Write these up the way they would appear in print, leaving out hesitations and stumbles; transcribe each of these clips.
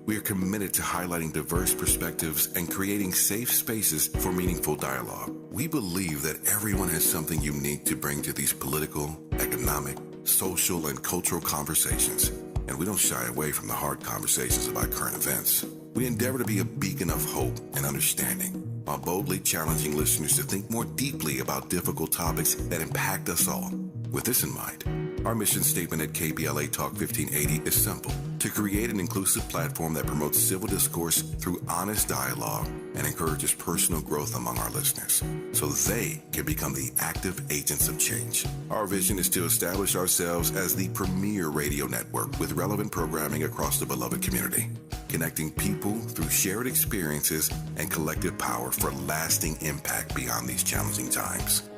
We are committed to highlighting diverse perspectives and creating safe spaces for meaningful dialogue. We believe that everyone has something unique to bring to these political, economic, social, and cultural conversations, and we don't shy away from the hard conversations about current events. We endeavor to be a beacon of hope and understanding, while boldly challenging listeners to think more deeply about difficult topics that impact us all. With this in mind, our mission statement at KBLA Talk 1580 is simple: to create an inclusive platform that promotes civil discourse through honest dialogue and encourages personal growth among our listeners, so they can become the active agents of change. Our vision is to establish ourselves as the premier radio network with relevant programming across the beloved community, connecting people through shared experiences and collective power for lasting impact beyond these challenging times.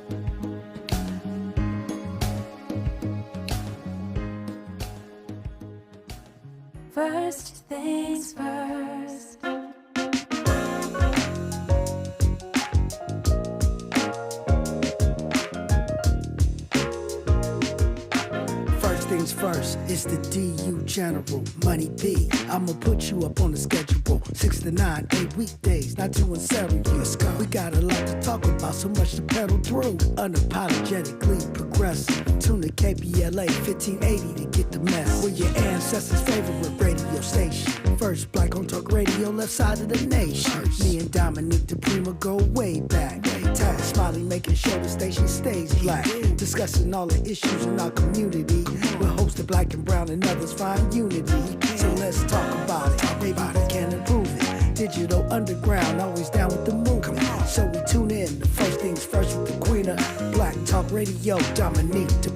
First things first. First things first, it's the DU General, Money B. I'ma put you up on the schedule, 6 to 9, 8 weekdays, not too unserious. We got a lot to talk about, so much to pedal through. Unapologetically progressive. Tune to KBLA 1580 to get the mess. We're your ancestors' favorite radio station. First black on talk radio, left side of the nation. Me and Dominique the go way back. Tag Smiley making sure the station stays black. Discussing all the issues in our community. We're hosted black and brown and others find unity. So let's talk about it. Maybe we can improve it. Digital underground, always down with the movement. So we tune in. The first things first with the queen of Black Talk Radio, Dominique the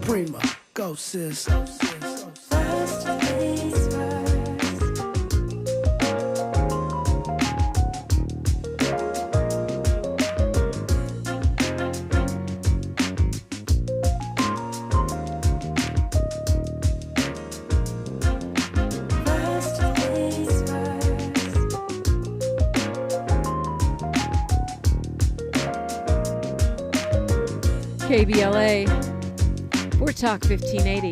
Go, sis. First things first. KBLA, we're Talk 1580.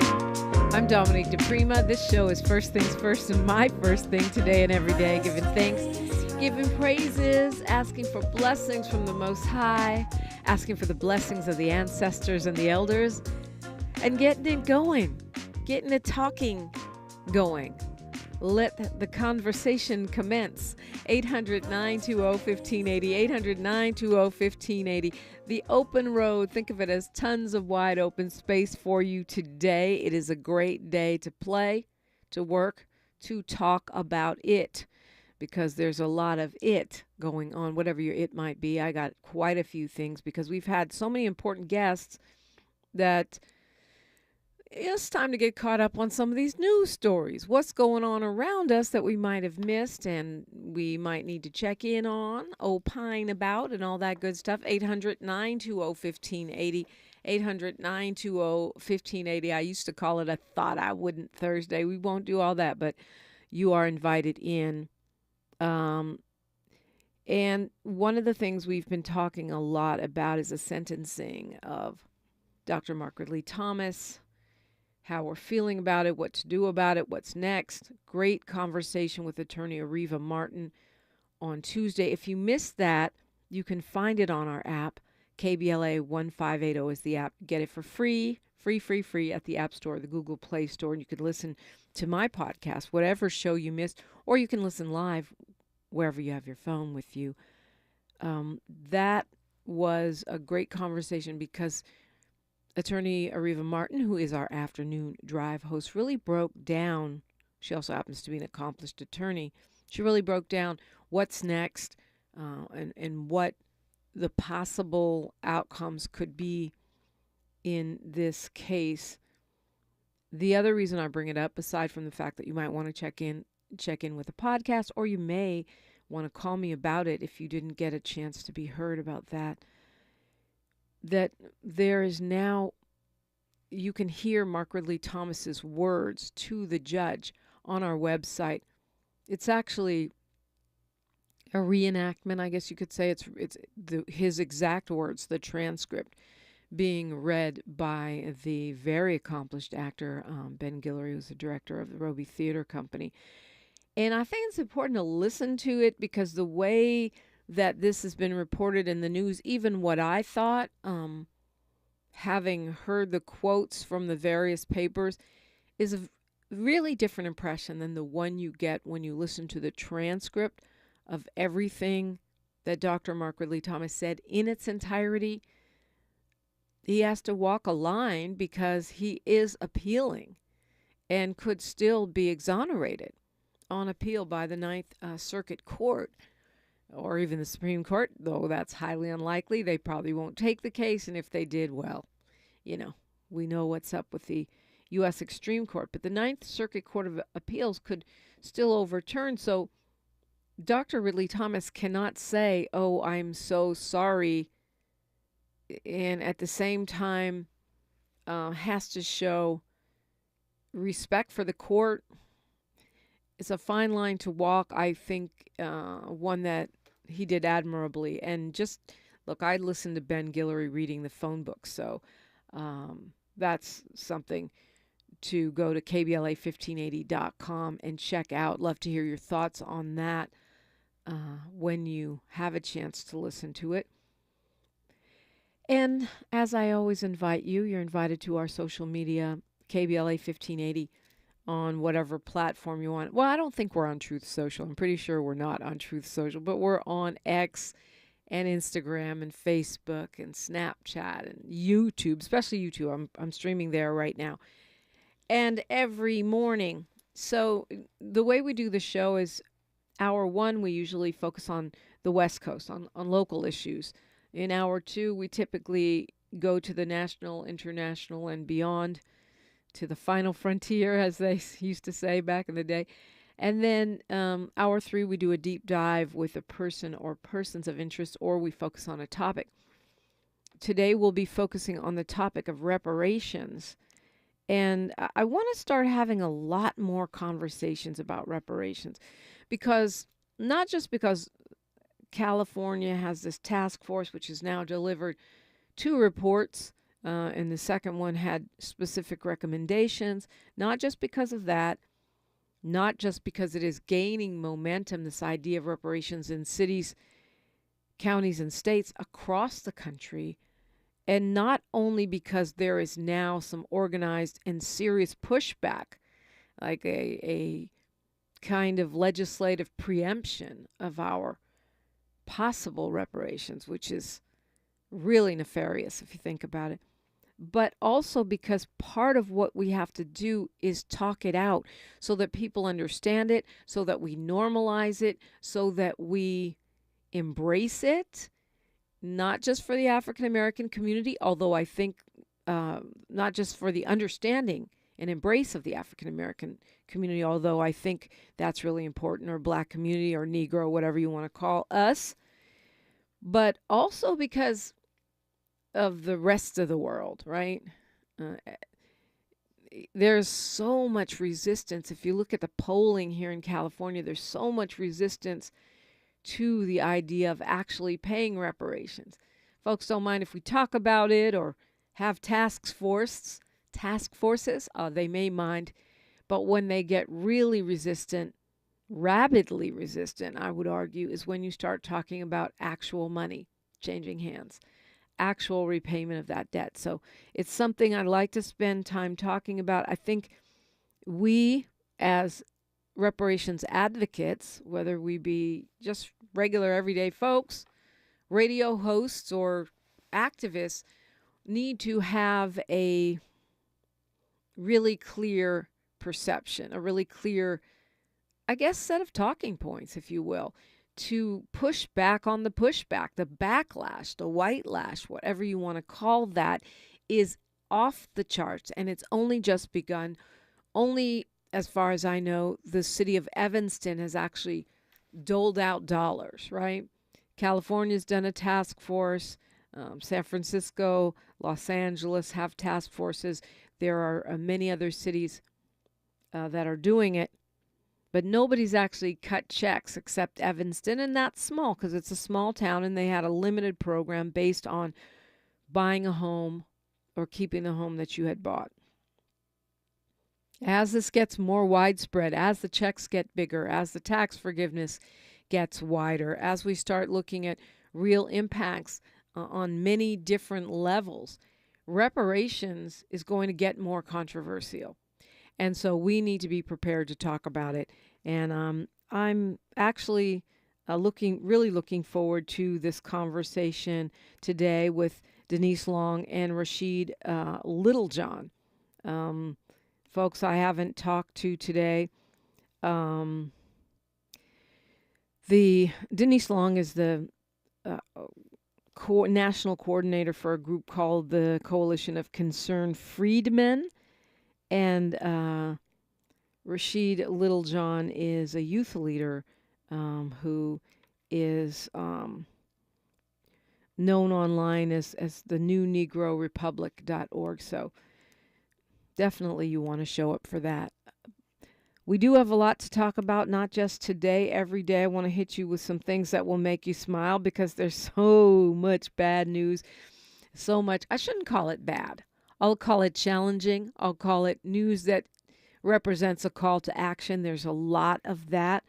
I'm Dominique DePrima. This show is First Things First, and my first thing today and every day, giving thanks, giving praises, asking for blessings from the Most High, asking for the blessings of the ancestors and the elders, and getting it going, getting the talking going. Let the conversation commence. 800-920-1580, 800-920-1580. The open road, think of it as tons of wide open space for you today. It is a great day to play, to work, to talk about it, because there's a lot of it going on, whatever your it might be. I got quite a few things because we've had so many important guests that it's time to get caught up on some of these news stories. What's going on around us that we might have missed and we might need to check in on, opine about, and all that good stuff. 800-920-1580. 800-920-1580. I used to call it a Thought I Wouldn't Thursday. We won't do all that, but you are invited in. And one of the things we've been talking a lot about is the sentencing of Dr. Margaret Lee Thomas, how we're feeling about it, what to do about it, what's next. Great conversation with attorney Ariva Martin on Tuesday. If you missed that, you can find it on our app. KBLA 1580 is the app. Get it for free at the App Store, the Google Play Store. And you can listen to my podcast, whatever show you missed, or you can listen live wherever you have your phone with you. That was a great conversation because attorney Ariva Martin, who is our afternoon drive host, really broke down. She also happens to be an accomplished attorney. She really broke down what's next and what the possible outcomes could be in this case. The other reason I bring it up, aside from the fact that you might want to check in with a podcast, or you may want to call me about it if you didn't get a chance to be heard about that there is now, you can hear Margaret Lee Thomas's words to the judge on our website. It's actually a reenactment, I guess you could say. It's his exact words, the transcript, being read by the very accomplished actor Ben Guillory, who's the director of the Roby Theater Company. And I think it's important to listen to it because the way that this has been reported in the news, even what I thought, having heard the quotes from the various papers, is a really different impression than the one you get when you listen to the transcript of everything that Dr. Mark Ridley Thomas said in its entirety. He has to walk a line because he is appealing and could still be exonerated on appeal by the Ninth Circuit Court or even the Supreme Court, though that's highly unlikely. They probably won't take the case, and if they did, well, we know what's up with the U.S. Extreme Court. But the Ninth Circuit Court of Appeals could still overturn. So Dr. Ridley Thomas cannot say, oh, I'm so sorry, and at the same time has to show respect for the court. It's a fine line to walk, I think, one that he did admirably. And just, look, I listened to Ben Guillory reading the phone book, so that's something to go to KBLA1580.com and check out. Love to hear your thoughts on that when you have a chance to listen to it. And as I always invite you, you're invited to our social media, KBLA 1580, on whatever platform you want. Well, I don't think we're on Truth Social. I'm pretty sure we're not on Truth Social, but we're on X and Instagram and Facebook and Snapchat and YouTube, especially YouTube. I'm streaming there right now. And every morning. So the way we do the show is hour one, we usually focus on the West Coast, on local issues. In hour two, we typically go to the national, international, and beyond, to the final frontier, as they used to say back in the day. And then hour three, we do a deep dive with a person or persons of interest, or we focus on a topic. Today, we'll be focusing on the topic of reparations. And I want to start having a lot more conversations about reparations, because not just because California has this task force, which has now delivered 2 reports, and the second one had specific recommendations, not just because of that, not just because it is gaining momentum, this idea of reparations in cities, counties, and states across the country, and not only because there is now some organized and serious pushback, like a kind of legislative preemption of our possible reparations, which is really nefarious if you think about it, but also because part of what we have to do is talk it out so that people understand it, so that we normalize it, so that we embrace it, not just for the African American community, although I think not just for the understanding and embrace of the African American community, although I think that's really important, or Black community, or Negro, whatever you want to call us, but also because of the rest of the world, right? There's so much resistance. If you look at the polling here in California, there's so much resistance to the idea of actually paying reparations. Folks don't mind if we talk about it or have task forces, they may mind, but when they get really resistant, rabidly resistant, I would argue, is when you start talking about actual money changing hands, actual repayment of that debt. So it's something I'd like to spend time talking about. I think we, as reparations advocates, whether we be just regular everyday folks, radio hosts, or activists, need to have a really clear perception, a really clear, I guess, set of talking points, if you will, to push back on the pushback. The backlash, the white lash, whatever you want to call that, is off the charts, and it's only just begun. Only, as far as I know, the city of Evanston has actually doled out dollars, right? California's done a task force. San Francisco, Los Angeles have task forces. There are many other cities that are doing it, but nobody's actually cut checks except Evanston, and that's small because it's a small town, and they had a limited program based on buying a home or keeping the home that you had bought. As this gets more widespread, as the checks get bigger, as the tax forgiveness gets wider, as we start looking at real impacts on many different levels, reparations is going to get more controversial. And so we need to be prepared to talk about it. And I'm actually really looking forward to this conversation today with Denise Long and Rashid Littlejohn. Folks I haven't talked to today. Denise Long is the national coordinator for a group called the Coalition of Concerned Freedmen. And Rashid Littlejohn is a youth leader who is known online as the newnegrorepublic.org. So definitely you want to show up for that. We do have a lot to talk about, not just today, every day. I want to hit you with some things that will make you smile because there's so much bad news, so much. I shouldn't call it bad. I'll call it challenging. I'll call it news that represents a call to action. There's a lot of that.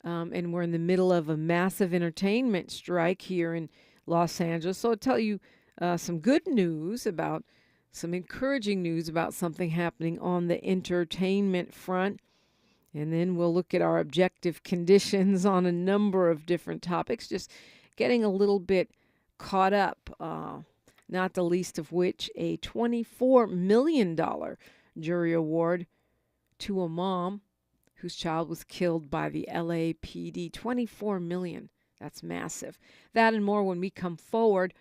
And we're in the middle of a massive entertainment strike here in Los Angeles. So I'll tell you some good news about some encouraging news about something happening on the entertainment front. And then we'll look at our objective conditions on a number of different topics, just getting a little bit caught up, not the least of which a $24 million jury award to a mom whose child was killed by the LAPD. $24 million. That's massive. That and more when we come forward.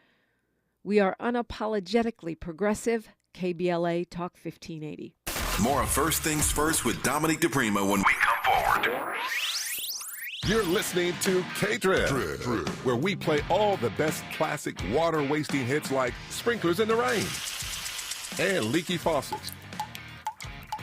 We are unapologetically progressive. KBLA Talk 1580. More of First Things First with Dominique DePrima when we come forward. You're listening to K-Drip, where we play all the best classic water-wasting hits like Sprinklers in the Rain and Leaky Faucets.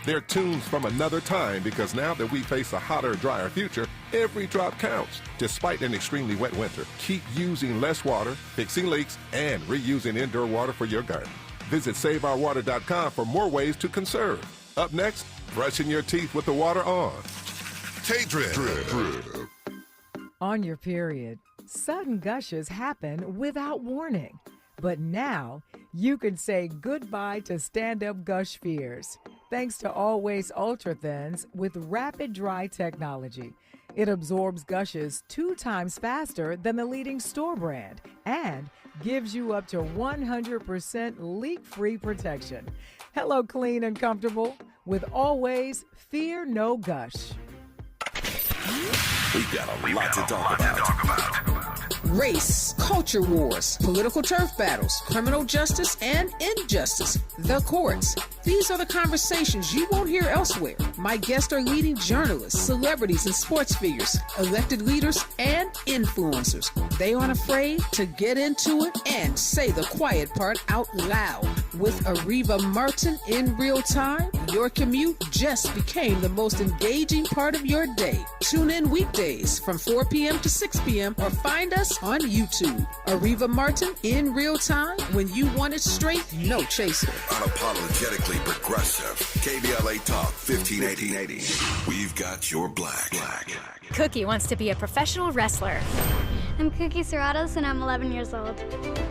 They're tunes from another time because now that we face a hotter, drier future, every drop counts. Despite an extremely wet winter, keep using less water, fixing leaks, and reusing indoor water for your garden. Visit SaveOurWater.com for more ways to conserve. Up next, brushing your teeth with the water on. K-Drip. On your period, sudden gushes happen without warning. But now, you can say goodbye to stand-up gush fears. Thanks to Always Ultra Thins with rapid dry technology. It absorbs gushes 2 times faster than the leading store brand and gives you up to 100% leak-free protection. Hello, clean and comfortable with Always Fear No Gush. We've got a lot to talk about. Race, culture wars, political turf battles, criminal justice, and injustice. The courts. These are the conversations you won't hear elsewhere. My guests are leading journalists, celebrities, and sports figures, elected leaders, and influencers. They aren't afraid to get into it and say the quiet part out loud. With Ariva Martin in real time, your commute just became the most engaging part of your day. Tune in weekdays from 4 p.m. to 6 p.m. or find us on YouTube. Ariva Martin in real time, when you want it straight, no chaser. Unapologetically progressive. KBLA Talk 1580. We've got your black. Cookie wants to be a professional wrestler. I'm Cookie Serratos and I'm 11 years old.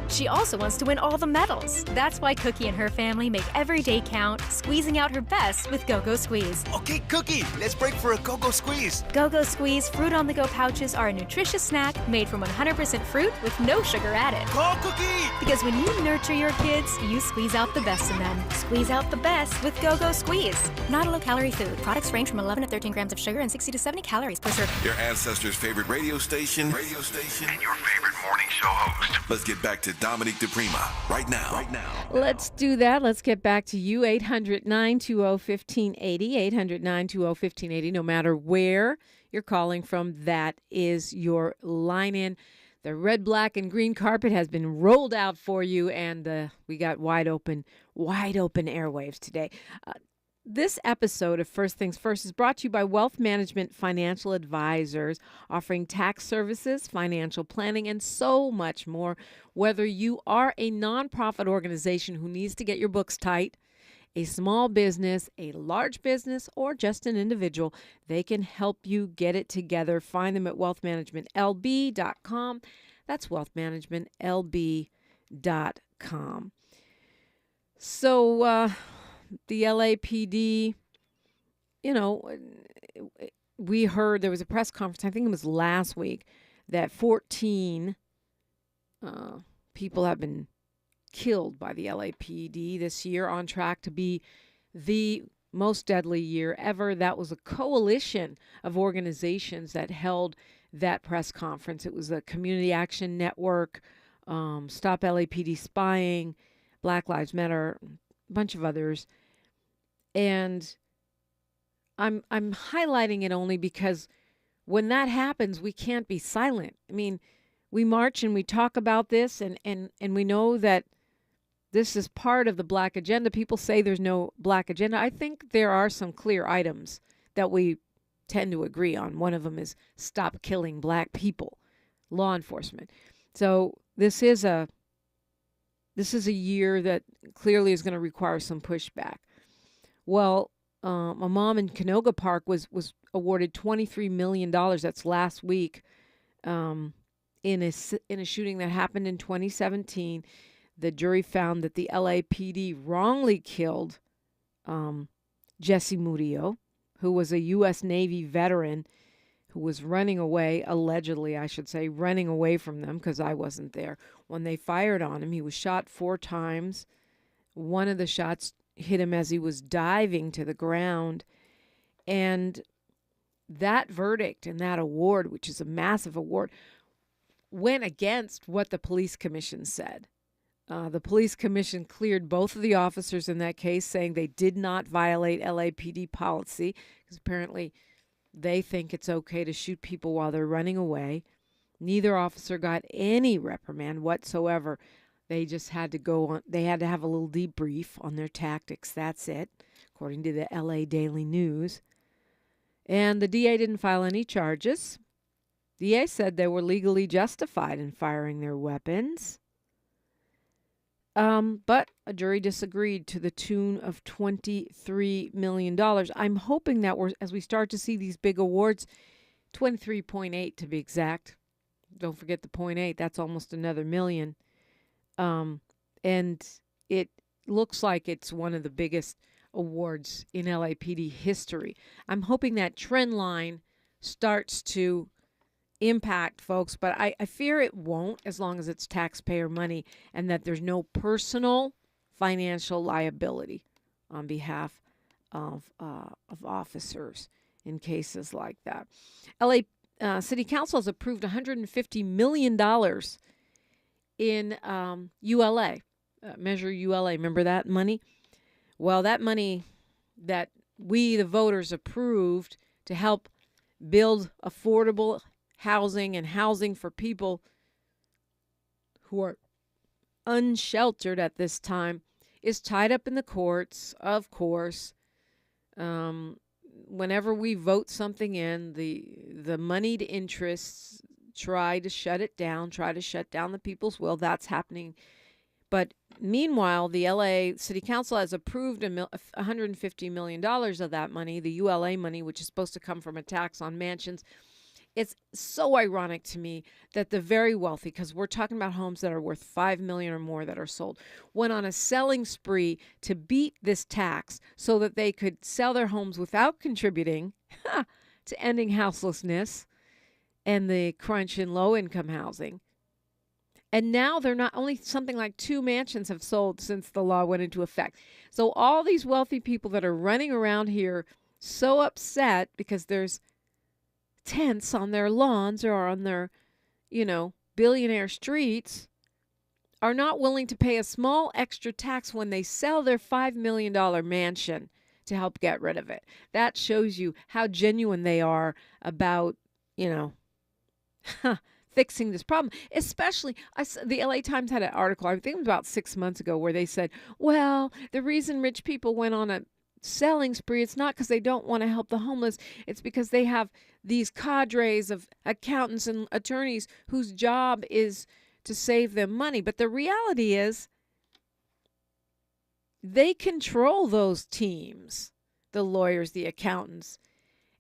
She also wants to win all the medals. That's why Cookie and her family make every day count, squeezing out her best with Go-Go Squeeze. Okay, Cookie, let's break for a Go-Go Squeeze. Go-Go Squeeze fruit on-the-go pouches are a nutritious snack made from 100% fruit with no sugar added. Go, Cookie! Because when you nurture your kids, you squeeze out the best in them. Squeeze out the best with Go-Go Squeeze. Not a low-calorie food. Products range from 11 to 13 grams of sugar and 60 to 70 calories per serving. Your ancestors' favorite radio station, and your favorite morning show host. Let's get back to Dominique DePrima right now. Let's do that. Let's get back to you. 800-920-1580. 800-920-1580. No matter where you're calling from, that is your line in. The red, black, and green carpet has been rolled out for you, and we got wide open airwaves today. This episode of First Things First is brought to you by Wealth Management Financial Advisors, offering tax services, financial planning, and so much more. Whether you are a nonprofit organization who needs to get your books tight a small business, a large business, or just an individual, they can help you get it together. Find them at wealthmanagementlb.com. That's wealthmanagementlb.com. So the LAPD, we heard there was a press conference, I think it was last week, that 14 people have been killed by the LAPD this year, on track to be the most deadly year ever. That was a coalition of organizations that held that press conference. It was a Community Action Network, Stop LAPD Spying, Black Lives Matter, a bunch of others. And I'm highlighting it only because when that happens, we can't be silent. I mean, we march and we talk about this, and we know that this is part of the Black agenda. People say there's no Black agenda. I think there are some clear items that we tend to agree on. One of them is stop killing Black people, law enforcement. So this is a year that clearly is going to require some pushback. Well, a mom in Canoga Park was awarded $23 million. That's last week, in a shooting that happened in 2017. The jury found that the LAPD wrongly killed Jesse Murillo, who was a U.S. Navy veteran who was running away, allegedly, I should say, running away from them, because I wasn't there. When they fired on him, he was shot 4 times. One of the shots hit him as he was diving to the ground. And that verdict and that award, which is a massive award, went against what the police commission said. The police commission cleared both of the officers in that case, saying they did not violate LAPD policy, because apparently they think it's okay to shoot people while they're running away. Neither officer got any reprimand whatsoever. They just had to go on. They had to have a little debrief on their tactics. That's it, according to the LA Daily News. And the DA didn't file any charges. The DA said they were legally justified in firing their weapons. But a jury disagreed to the tune of $23 million. I'm hoping that as we start to see these big awards, 23.8 to be exact. Don't forget the 0.8. That's almost another million. And it looks like it's one of the biggest awards in LAPD history. I'm hoping that trend line starts to impact folks, but I fear it won't, as long as it's taxpayer money and that there's no personal financial liability on behalf of officers in cases like that. LA City Council has approved $150 million in ULA, Measure ULA. Remember that money? Well, that money that we, the voters, approved to help build affordable housing and housing for people who are unsheltered at this time is tied up in the courts, of course. Whenever we vote something in, the moneyed interests try to shut it down, try to shut down the people's will. That's happening. But meanwhile, the LA City Council has approved $150 million of that money, the ULA money, which is supposed to come from a tax on mansions. It's so ironic to me that the very wealthy, because we're talking about homes that are worth $5 million or more that are sold, went on a selling spree to beat this tax so that they could sell their homes without contributing to ending houselessness and the crunch in low-income housing. And now they're not only something like 2 mansions have sold since the law went into effect. So all these wealthy people that are running around here so upset because there's tents on their lawns or on their, billionaire streets are not willing to pay a small extra tax when they sell their $5 million mansion to help get rid of it. That shows you how genuine they are about, fixing this problem. Especially, the LA Times had an article, I think it was about 6 months ago, where they said, well, the reason rich people went on a selling spree, it's not because they don't want to help the homeless. It's because they have these cadres of accountants and attorneys whose job is to save them money. But the reality is they control those teams, the lawyers, the accountants,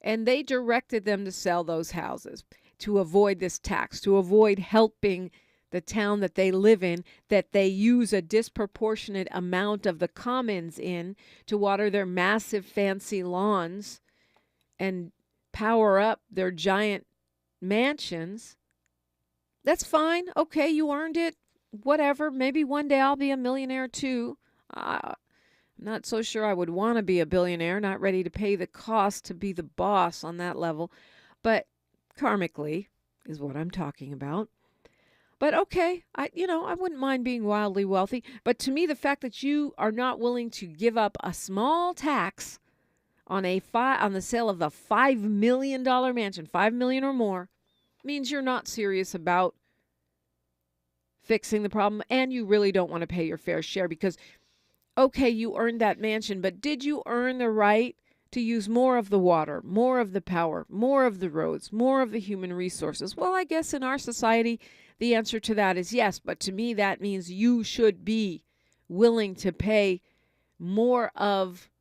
and they directed them to sell those houses to avoid this tax, to avoid helping the town that they live in, that they use a disproportionate amount of the commons in to water their massive fancy lawns and power up their giant mansions. That's fine. Okay, you earned it. Whatever. Maybe one day I'll be a millionaire too. I'm not so sure I would want to be a billionaire, not ready to pay the cost to be the boss on that level. But karmically is what I'm talking about. But okay, I wouldn't mind being wildly wealthy. But to me, the fact that you are not willing to give up a small tax on the sale of the $5 million mansion, $5 million or more, means you're not serious about fixing the problem, and you really don't want to pay your fair share because, okay, you earned that mansion, but did you earn the right to use more of the water, more of the power, more of the roads, more of the human resources? Well, I guess in our society, the answer to that is yes, but to me, that means you should be willing to pay more of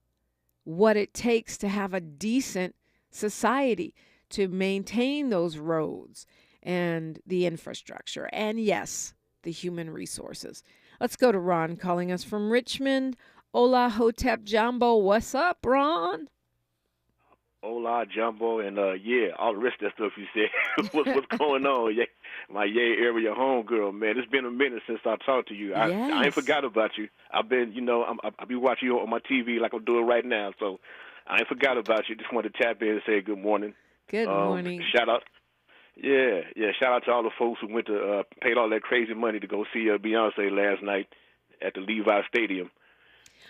what it takes to have a decent society, to maintain those roads and the infrastructure, and yes, the human resources. Let's go to Ron calling us from Richmond. Hola, Hotep Jumbo. What's up, Ron? Hola, Jumbo, and yeah, all the rest of that stuff you said. what's going on? Yeah, my Yay area homegirl, man. It's been a minute since I talked to you. Yes. I ain't forgot about you. I've been, I'll be watching you on my TV like I'm doing right now, so I ain't forgot about you. Just wanted to tap in and say good morning. Good morning. Shout out. Yeah. Shout out to all the folks who went to paid all that crazy money to go see Beyonce last night at the Levi Stadium.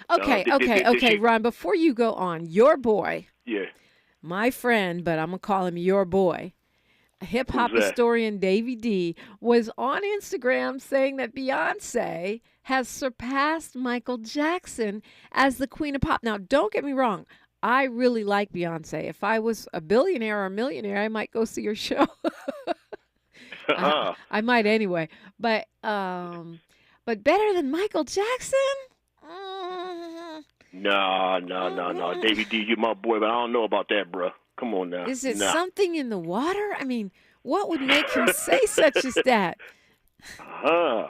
Okay, Ron. Before you go on, your boy. Yeah. My friend, but I'm going to call him your boy, hip-hop historian Davey D, was on Instagram saying that Beyonce has surpassed Michael Jackson as the queen of pop. Now, don't get me wrong. I really like Beyonce. If I was a billionaire or a millionaire, I might go see her show. I might anyway. But better than Michael Jackson? No. Davey D, you my boy, but I don't know about that, bro. Come on now. Is it something in the water? I mean, what would make him say such as that? I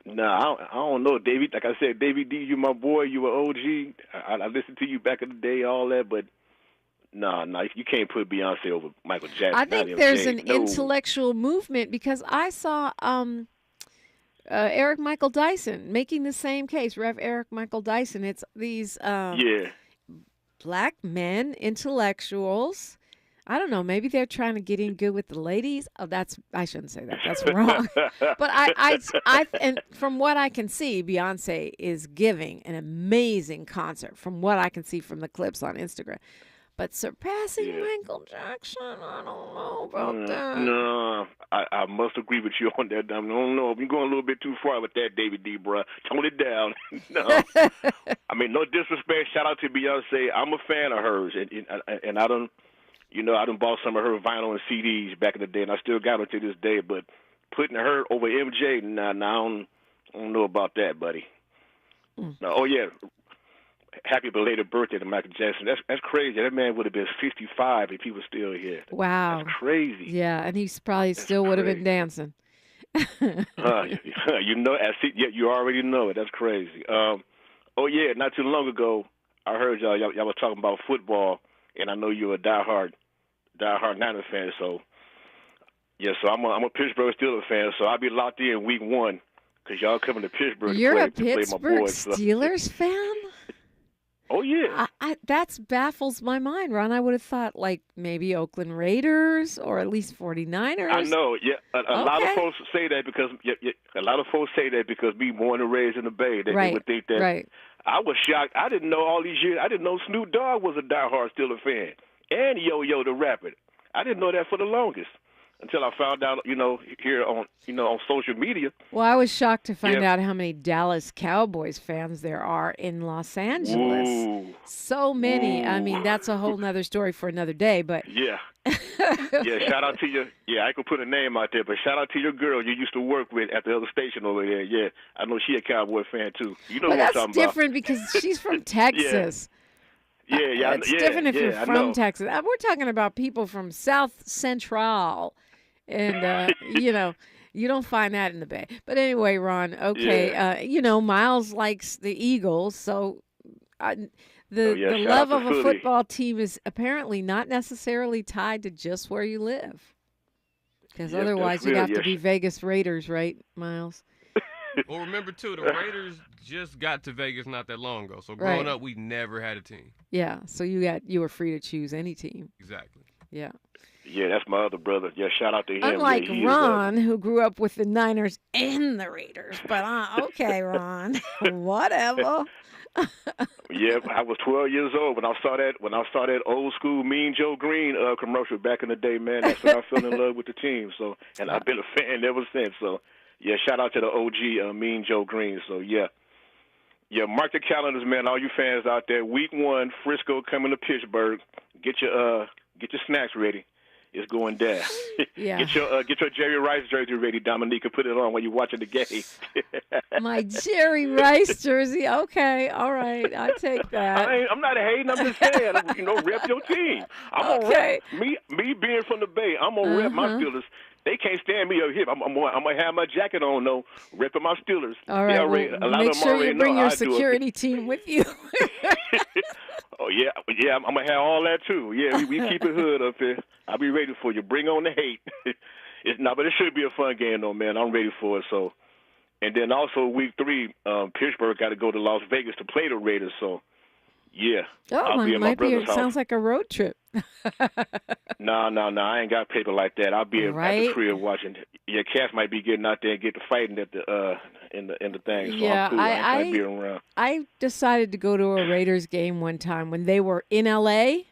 don't know, Davey. Like I said, Davey D, you my boy. You were OG. I listened to you back in the day, all that, but no, you can't put Beyonce over Michael Jackson. I think there's an intellectual movement because I saw Eric Michael Dyson making the same case, Rev. Eric Michael Dyson. It's these black men, intellectuals. I don't know. Maybe they're trying to get in good with the ladies. Oh, I shouldn't say that. That's wrong. But I and from what I can see, Beyonce is giving an amazing concert. From what I can see from the clips on Instagram. But surpassing Michael Jackson, I don't know about that. No, I must agree with you on that. I don't know. You're going a little bit too far with that, David D, bro. Tone it down. No. I mean, no disrespect. Shout out to Beyonce. I'm a fan of hers. And I done bought some of her vinyl and CDs back in the day, and I still got them to this day. But putting her over MJ, I don't know about that, buddy. No, oh, yeah. Happy belated birthday to Michael Jackson. That's crazy. That man would have been 55 if he was still here. Wow. That's crazy. Yeah, and he's probably still would have been dancing. You already know it. That's crazy. Not too long ago, I heard y'all were talking about football, and I know you're a diehard Niners fan. So I'm a Pittsburgh Steelers fan. So I'll be locked in week 1 because y'all coming to Pittsburgh. You're to a play Pittsburgh my boys, Steelers fan? Oh, yeah. That baffles my mind, Ron. I would have thought, like, maybe Oakland Raiders or at least 49ers. I know, yeah. A lot of folks say that because me born and raised in the Bay. They would think that. Right. I was shocked. I didn't know all these years. I didn't know Snoop Dogg was a diehard Steelers fan. And Yo-Yo the rapper. I didn't know that for the longest. until I found out, here on, on social media. Well, I was shocked to find out how many Dallas Cowboys fans there are in Los Angeles. Ooh. So many. Ooh. I mean, that's a whole nother story for another day, but. Yeah. Yeah, shout out to you. Yeah, I could put a name out there, but shout out to your girl you used to work with at the other station over there. Yeah, I know she a Cowboy fan, too. You know what I'm talking about. That's different because she's from Texas. Yeah. It's different if you're from Texas. We're talking about people from South Central. And, you don't find that in the Bay. But anyway, Ron, okay, Miles likes the Eagles, so the love of a football team is apparently not necessarily tied to just where you live. Because otherwise you'd have to be Vegas Raiders, right, Miles? Well, remember, too, the Raiders just got to Vegas not that long ago. So growing up, we never had a team. Yeah, so you were free to choose any team. Exactly. Yeah. Yeah, that's my other brother. Yeah, shout out to him. Unlike Ron, who grew up with the Niners and the Raiders. But, okay, Ron, whatever. Yeah, I was 12 years old when I saw that old school Mean Joe Green commercial back in the day, man. That's when I fell in love with the team. So, and I've been a fan ever since. So, yeah, shout out to the OG Mean Joe Green. So, yeah. Yeah, mark your calendars, man. All you fans out there. Week 1, Frisco coming to Pittsburgh. Get your snacks ready. It's going down. Yeah. Get your Jerry Rice jersey ready, Dominique, and put it on while you're watching the game. My Jerry Rice jersey. Okay, all right, I take that. I'm not hating. I'm just saying, rep your team. I'm gonna rep me being from the Bay. I'm gonna rep my Steelers. They can't stand me up here. I'm gonna have my jacket on, though, repping my Steelers. All right, make sure you bring your security team with you. Oh, yeah, I'm going to have all that, too. Yeah, we keep it hood up here. I'll be ready for you. Bring on the hate. But it should be a fun game, though, man. I'm ready for it. So, and then also week 3, Pittsburgh got to go to Las Vegas to play the Raiders. So, yeah. Oh, it might be. It sounds like a road trip. No, I ain't got paper like that. I'll be at the crib watching. Yeah, cats might be getting out there and get to fighting at the in the thing. So yeah, I'm cool. I be around. I decided to go to a Raiders game one time when they were in L.A.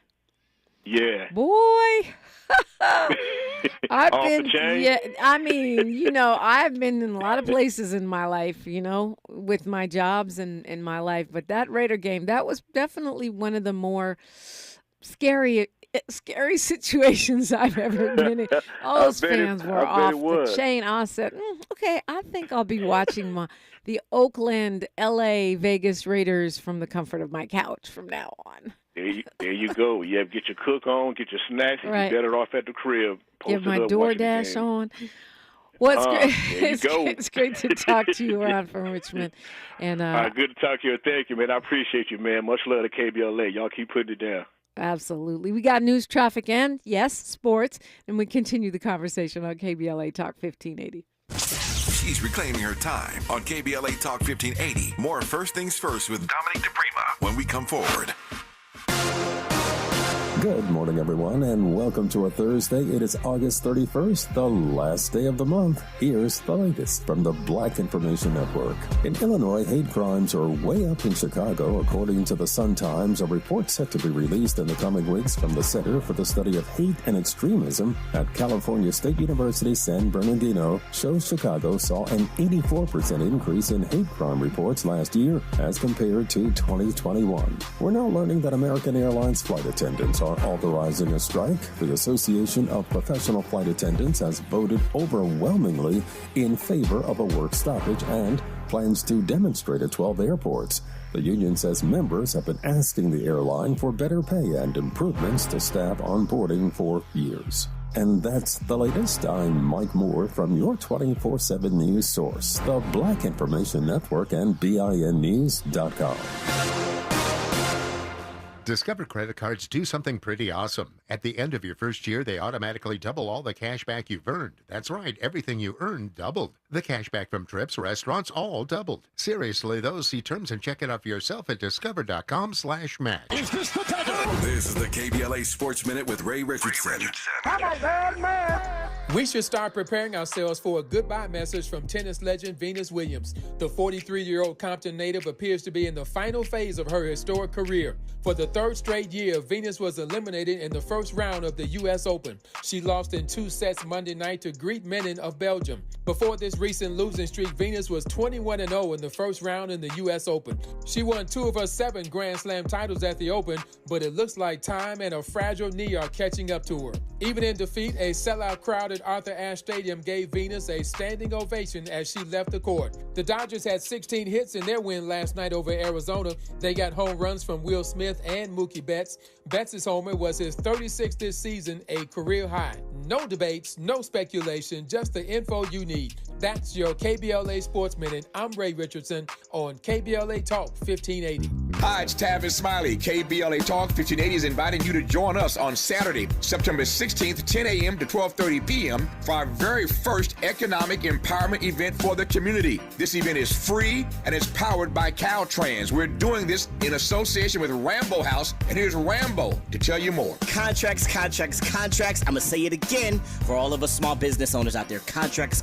Yeah. Boy. I've Off been, the chain? yeah. I mean, I've been in a lot of places in my life, with my jobs and in my life. But that Raider game, that was definitely one of the more scary situations I've ever been in. All those fans were off the chain. I said, okay, I think I'll be watching the Oakland, L.A., Vegas Raiders from the comfort of my couch from now on. There you go. Yeah, get your cook on, get your snacks, and you better off at the crib. Get my DoorDash on. Well, it's great. It's great to talk to you, Ron from Richmond. And good to talk to you. Thank you, man. I appreciate you, man. Much love to KBLA. Y'all keep putting it down. Absolutely. We got news, traffic, and, yes, sports. And we continue the conversation on KBLA Talk 1580. She's reclaiming her time on KBLA Talk 1580. More First Things First with Dominique the when we come forward. Good morning, everyone, and welcome to a Thursday. It is August 31st, the last day of the month. Here's the latest from the Black Information Network. In Illinois, hate crimes are way up in Chicago, according to the Sun-Times. A report set to be released in the coming weeks from the Center for the Study of Hate and Extremism at California State University San Bernardino shows Chicago saw an 84% increase in hate crime reports last year as compared to 2021. We're now learning that American Airlines flight attendants are authorizing a strike. The Association of Professional Flight Attendants has voted overwhelmingly in favor of a work stoppage and plans to demonstrate at 12 airports. The union says members have been asking the airline for better pay and improvements to staff onboarding for years. And that's the latest. I'm Mike Moore from your 24/7 news source, the Black Information Network and BINnews.com. Discover credit cards do something pretty awesome. At the end of your first year, they automatically double all the cash back you've earned. That's right, everything you earned doubled. The cash back from trips, restaurants, all doubled. Seriously, though, see terms and check it out for yourself at discover.com/match. This is the KBLA Sports Minute with Ray Richardson. I'm a bad man. We should start preparing ourselves for a goodbye message from tennis legend Venus Williams. The 43-year-old Compton native appears to be in the final phase of her historic career. For the third straight year, Venus was eliminated in the first round of the U.S. Open. She lost in 2 sets Monday night to Greet Menin of Belgium. Before this recent losing streak, Venus was 21-0 in the first round in the U.S. Open. She won 2 of her 7 Grand Slam titles at the Open, but it looks like time and a fragile knee are catching up to her. Even in defeat, a sellout crowd at Arthur Ashe Stadium gave Venus a standing ovation as she left the court. The Dodgers had 16 hits in their win last night over Arizona. They got home runs from Will Smith and Mookie Betts. Betts' homer was his 36th this season, a career high. No debates, no speculation, just the info you need. That's your KBLA Sports Minute. I'm Ray Richardson on KBLA Talk 1580. Hi, it's Tavis Smiley. KBLA Talk 1580 is inviting you to join us on Saturday, September 16th, 10 a.m. to 12:30 p.m. for our very first economic empowerment event for the community. This event is free and is powered by Caltrans. We're doing this in association with Rambo House, and here's Rambo to tell you more. Contracts. I'm going to say it again for all of us small business owners out there. Contracts.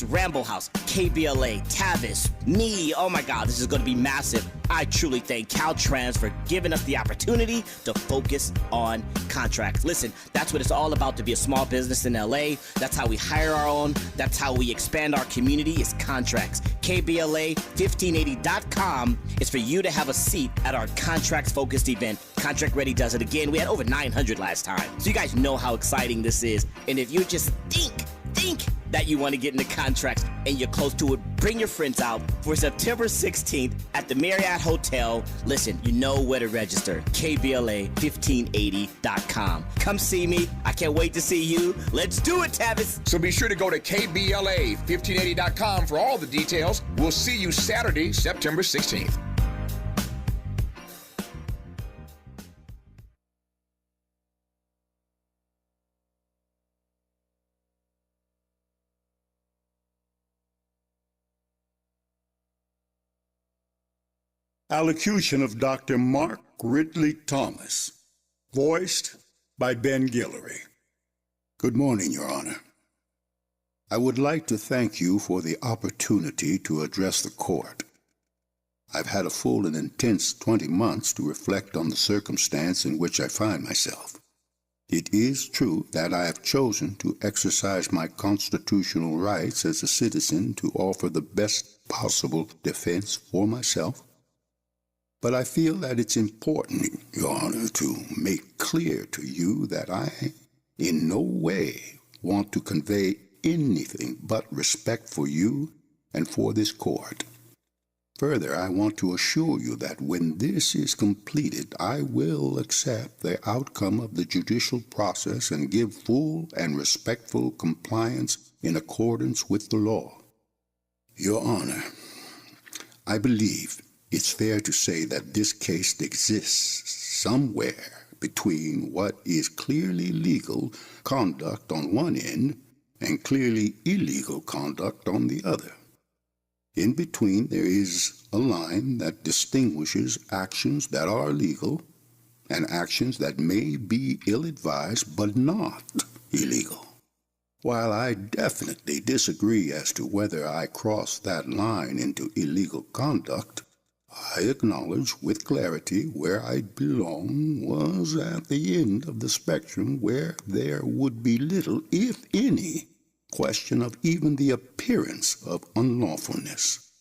Rambo House, KBLA, Tavis, me. Oh my God, this is going to be massive. I truly thank Caltrans for giving us the opportunity to focus on contracts. Listen, that's what it's all about to be a small business in LA. That's how we hire our own. That's how we expand our community is contracts. KBLA1580.com is for you to have a seat at our contracts-focused event. Contract Ready does it again. We had over 900 last time. So you guys know how exciting this is. And if you just think that you want to get into contracts and you're close to it, bring your friends out for September 16th at the Marriott Hotel. Listen, you know where to register. KBLA1580.com. Come see me. I can't wait to see you. Let's do it, Tavis. So be sure to go to KBLA1580.com for all the details. We'll see you Saturday, September 16th. Allocution of Dr. Mark Ridley Thomas, voiced by Ben Guillory. Good morning, Your Honor. I would like to thank you for the opportunity to address the court. I've had a full and intense 20 months to reflect on the circumstance in which I find myself. It is true that I have chosen to exercise my constitutional rights as a citizen to offer the best possible defense for myself. But I feel that it's important, Your Honor, to make clear to you that I in no way want to convey anything but respect for you and for this court. Further, I want to assure you that when this is completed, I will accept the outcome of the judicial process and give full and respectful compliance in accordance with the law. Your Honor, I believe it's fair to say that this case exists somewhere between what is clearly legal conduct on one end and clearly illegal conduct on the other. In between, there is a line that distinguishes actions that are legal and actions that may be ill-advised but not illegal. While I definitely disagree as to whether I cross that line into illegal conduct, I acknowledge with clarity where I belong was at the end of the spectrum where there would be little, if any, question of even the appearance of unlawfulness.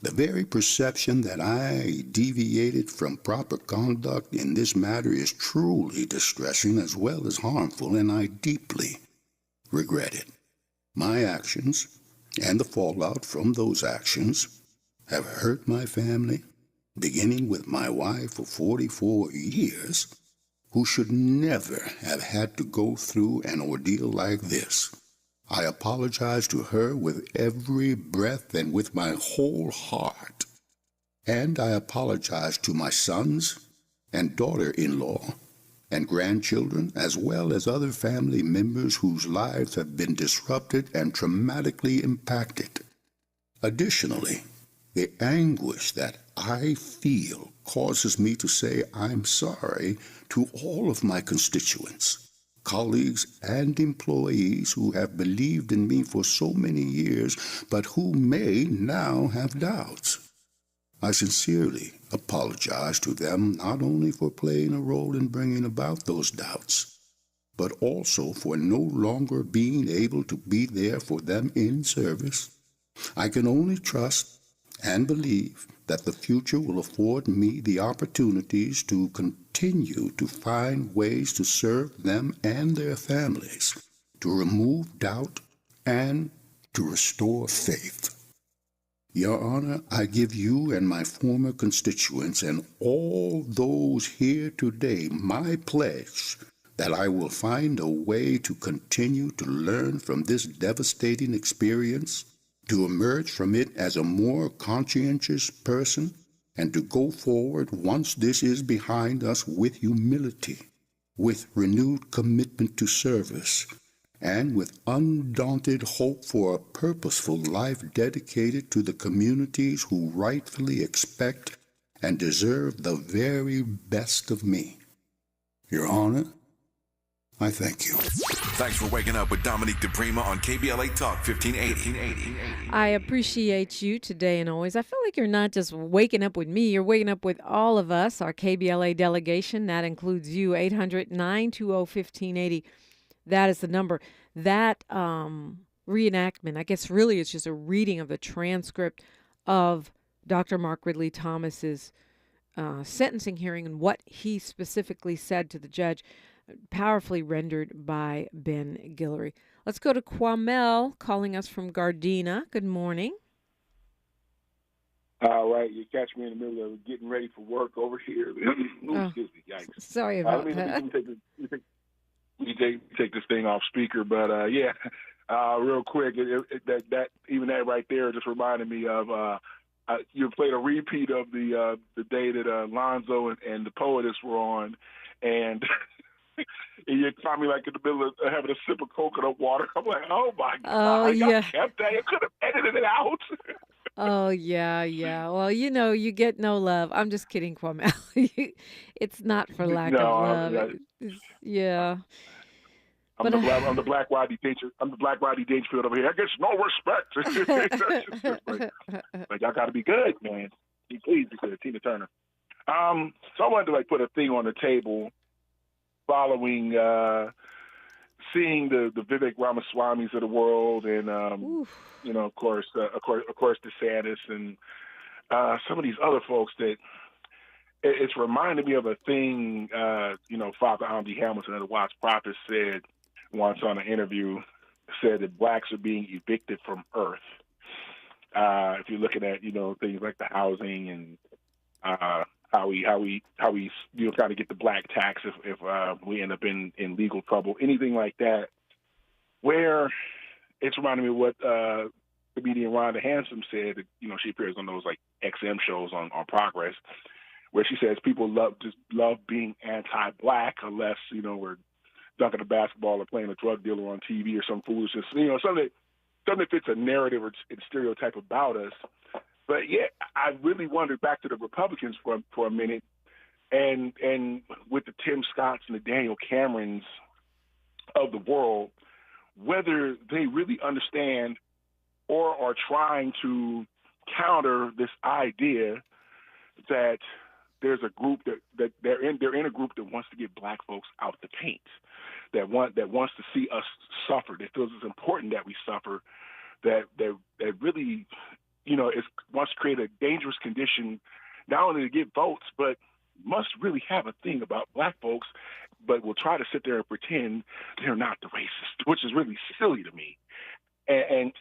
The very perception that I deviated from proper conduct in this matter is truly distressing as well as harmful, and I deeply regret it. My actions and the fallout from those actions have hurt my family, beginning with my wife of 44 years, who should never have had to go through an ordeal like this. I apologize to her with every breath and with my whole heart. And I apologize to my sons and daughter-in-law and grandchildren, as well as other family members whose lives have been disrupted and traumatically impacted. Additionally, the anguish that I feel causes me to say I'm sorry to all of my constituents, colleagues, and employees who have believed in me for so many years, but who may now have doubts. I sincerely apologize to them not only for playing a role in bringing about those doubts, but also for no longer being able to be there for them in service. I can only trust and believe that the future will afford me the opportunities to continue to find ways to serve them and their families, to remove doubt, and to restore faith. Your Honor, I give you and my former constituents and all those here today my pledge that I will find a way to continue to learn from this devastating experience, to emerge from it as a more conscientious person, and to go forward once this is behind us with humility, with renewed commitment to service, and with undaunted hope for a purposeful life dedicated to the communities who rightfully expect and deserve the very best of me. Your Honor, I thank you. Thanks for waking up with Dominique the on KBLA Talk 1580. I appreciate you today and always. I feel like you're not just waking up with me, you're waking up with all of us, our KBLA delegation. That includes you, 800-920-1580. That is the number. That reenactment, I guess really it's just a reading of the transcript of Dr. Mark Ridley Thomas's sentencing hearing and what he specifically said to the judge, powerfully rendered by Ben Guillory. Let's go to Kwamel calling us from Gardena. Good morning. All right, you catch me in the middle of getting ready for work over here. Excuse me, yikes. Sorry about that. Let me take this thing off speaker, but real quick, that right there just reminded me of you played a repeat of the day that Lonzo and the Poetess were on, and you found me like in the middle of having a sip of coconut water. I'm like, oh my God, yeah. I kept that. You could have edited it out. Oh, yeah. Well, you get no love. I'm just kidding, Kwame. It's not for lack of love. Yeah. I'm the Black Rodney Dangerfield. I'm the Black Rodney Dangerfield over here. I get no respect. Like y'all got to be good, man. Please be good, Tina Turner. So I wanted to put a thing on the table following seeing the Vivek Ramaswamys of the world, and of course DeSantis and some of these other folks that it's reminded me of a thing. Father Andy Hamilton of the Watts Prophets said once on an interview, said that blacks are being evicted from Earth. If you're looking at things like the housing and how we kind of get the black tax if we end up in legal trouble, anything like that, where it's reminding me of what comedian Rhonda Handsome said. She appears on those like XM shows on Progress, where she says people love being anti-black unless we're dunking a basketball or playing a drug dealer on TV or some foolishness, something that fits a narrative or stereotype about us. But yeah, I really wondered back to the Republicans for a minute, and with the Tim Scotts and the Daniel Camerons of the world, whether they really understand or are trying to counter this idea that there's a group that they're in a group that wants to get black folks out the paint, that wants to see us suffer, that feels it's important that we suffer, that really wants to create a dangerous condition, not only to get votes, but must really have a thing about black folks, but will try to sit there and pretend they're not the racist, which is really silly to me. And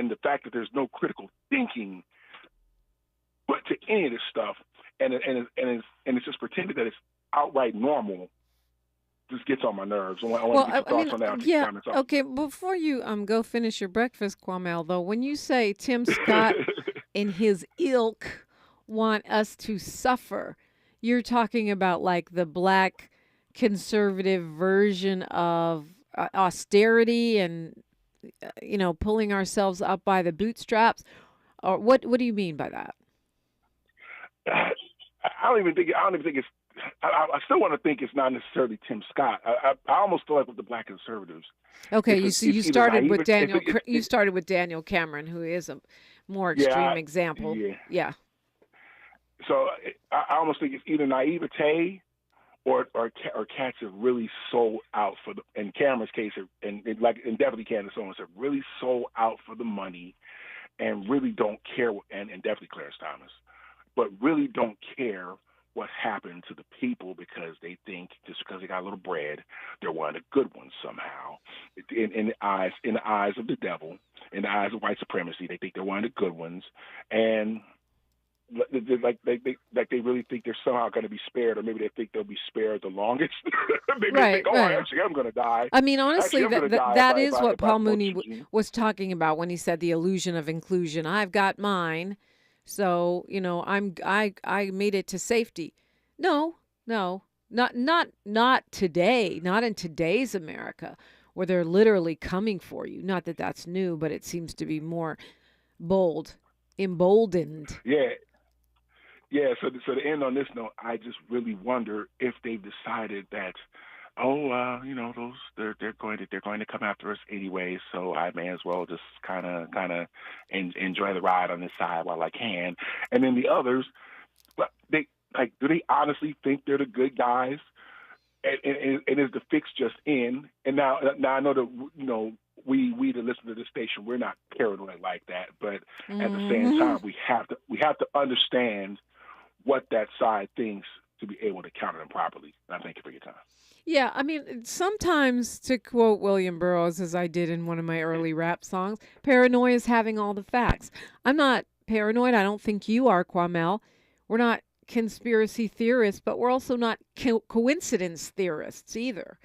the fact that there's no critical thinking put to any of this stuff, and it's just pretended that it's outright normal, just gets on my nerves. I want to get your thoughts on that. Yeah. Okay. Before you go finish your breakfast, Kwame, though, when you say Tim Scott and his ilk want us to suffer, you're talking about like the black conservative version of austerity and pulling ourselves up by the bootstraps, or what do you mean by that? I don't even think I still want to think it's not necessarily Tim Scott. I almost feel like with the Black conservatives. Okay, you started with Daniel. You It's started with Daniel Cameron, who is a more extreme example. Yeah. So I almost think it's either naivete or cats have really sold out for in Cameron's case, and definitely Candace Owens have really sold out for the money, and really don't care, and definitely Clarence Thomas, but really don't care what happened to the people because they think just because they got a little bread, they're one of the good ones somehow. In the eyes of the devil, in the eyes of white supremacy, they think they're one of the good ones, and like they really think they're somehow going to be spared, or maybe they think they'll be spared the longest. Maybe they think, actually, I'm going to die. I mean, honestly, that is what Paul Mooney was talking about when he said the illusion of inclusion. I've got mine, so I made it to safety. No, not today, not in today's America, where they're literally coming for you. Not that that's new, but it seems to be more emboldened. Yeah, so to end on this note, I just really wonder if they've decided that, they're going to come after us anyway, so I may as well just kind of enjoy the ride on this side while I can. And then the others, do they honestly think they're the good guys? And is the fix just in? And now I know that we that listen to this station, we're not paranoid like that, but at the same time, we have to understand what that side thinks to be able to counter them properly. And I thank you for your time. Yeah, I mean, sometimes, to quote William Burroughs, as I did in one of my early rap songs, paranoia is having all the facts. I'm not paranoid. I don't think you are, Kwamel. We're not conspiracy theorists, but we're also not coincidence theorists either.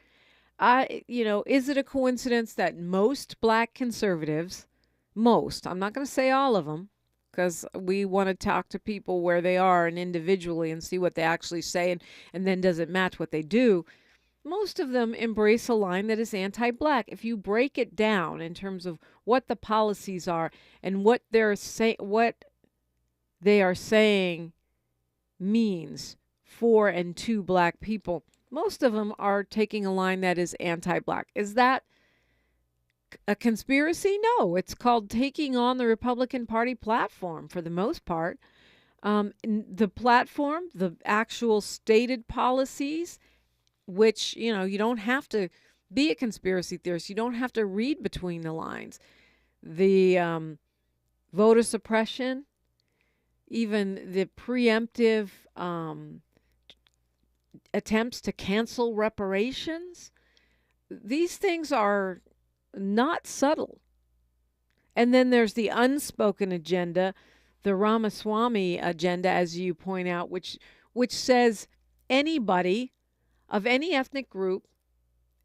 Is it a coincidence that most Black conservatives, I'm not going to say all of them, because we want to talk to people where they are and individually and see what they actually say, and then does it match what they do? Most of them embrace a line that is anti-Black. If you break it down in terms of what the policies are and what what they are saying means for and to Black people, most of them are taking a line that is anti-Black. Is that a conspiracy? No, it's called taking on the Republican Party platform for the most part. The platform, the actual stated policies, which, you don't have to be a conspiracy theorist. You don't have to read between the lines. The voter suppression, even the preemptive attempts to cancel reparations, these things are not subtle. And then there's the unspoken agenda, the Ramaswamy agenda, as you point out, which says anybody of any ethnic group,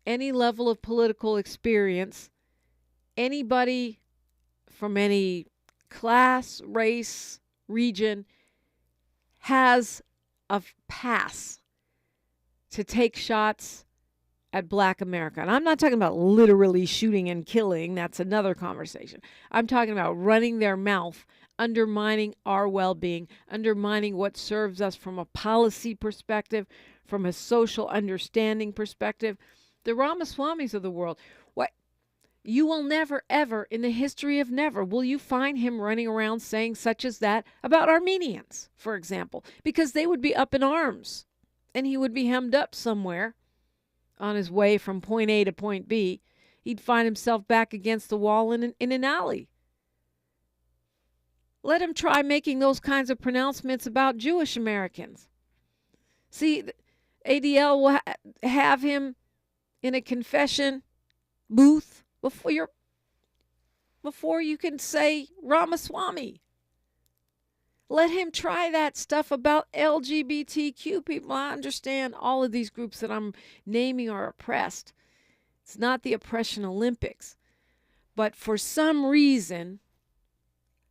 any level of political experience, anybody from any class, race, region has a pass to take shots at Black America. And I'm not talking about literally shooting and killing. That's another conversation. I'm talking about running their mouth, undermining our well-being, undermining what serves us from a policy perspective, from a social understanding perspective. The Ramaswamys of the world, you will never, ever, in the history of never, will you find him running around saying such as that about Armenians, for example, because they would be up in arms and he would be hemmed up somewhere on his way from point A to point B. He'd find himself back against the wall in an alley. Let him try making those kinds of pronouncements about Jewish Americans. See, ADL will have him in a confession booth before you can say Ramaswamy. Let him try that stuff about LGBTQ people. I understand all of these groups that I'm naming are oppressed. It's not the oppression Olympics. But for some reason,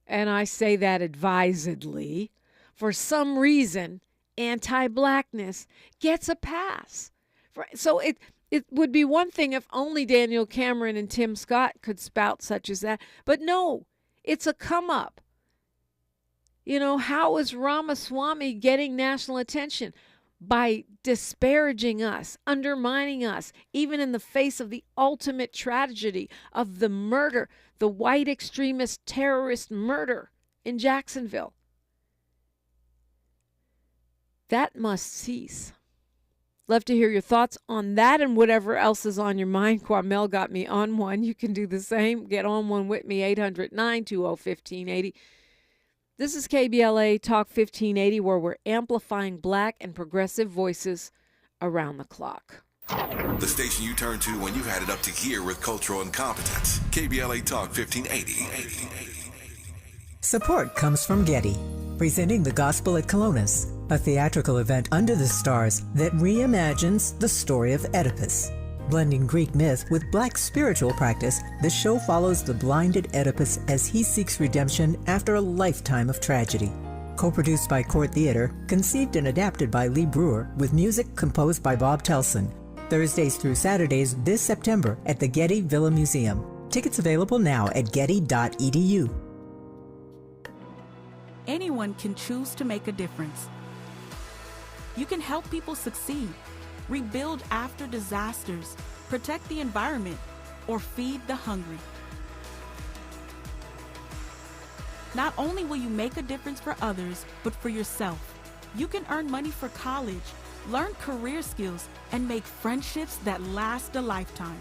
and I say that advisedly, for some reason, anti-Blackness gets a pass. So it would be one thing if only Daniel Cameron and Tim Scott could spout such as that. But no, it's a come up. How is Ramaswamy getting national attention? by disparaging us, undermining us, even in the face of the ultimate tragedy of the murder, the white extremist terrorist murder in Jacksonville. That must cease. Love to hear your thoughts on that and whatever else is on your mind. Kwamel got me on one. You can do the same. Get on one with me, 800-920-1580. This is KBLA Talk 1580, where we're amplifying Black and progressive voices around the clock. The station you turn to when you've had it up to here with cultural incompetence. KBLA Talk 1580. Support comes from Getty, presenting The Gospel at Colonus, a theatrical event under the stars that reimagines the story of Oedipus. Blending Greek myth with Black spiritual practice, the show follows the blinded Oedipus as he seeks redemption after a lifetime of tragedy. Co-produced by Court Theater, conceived and adapted by Lee Brewer, with music composed by Bob Telson. Thursdays through Saturdays this September at the Getty Villa Museum. Tickets available now at getty.edu. Anyone can choose to make a difference. You can help people succeed, rebuild after disasters, protect the environment, or feed the hungry. Not only will you make a difference for others, but for yourself. You can earn money for college, learn career skills, and make friendships that last a lifetime.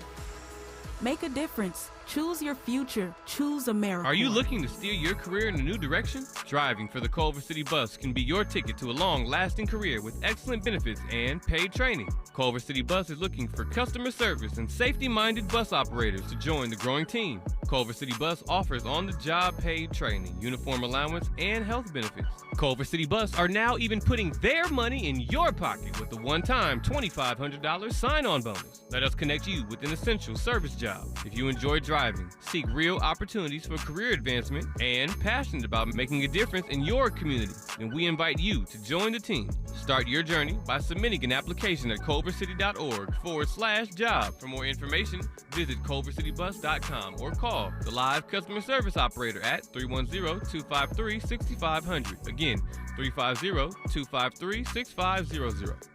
Make a difference. Choose your future. Choose America. Are you looking to steer your career in a new direction? Driving for the Culver City Bus can be your ticket to a long-lasting career with excellent benefits and paid training. Culver City Bus is looking for customer service and safety-minded bus operators to join the growing team. Culver City Bus offers on-the-job paid training, uniform allowance, and health benefits. Culver City Bus are now even putting their money in your pocket with a one-time $2,500 sign-on bonus. Let us connect you with an essential service job. If you enjoy driving, seek real opportunities for career advancement, and passionate about making a difference in your community, then we invite you to join the team. Start your journey by submitting an application at culvercity.org/job. For more information, visit culvercitybus.com or call the live customer service operator at 310-253-6500. Again, 350-253-6500.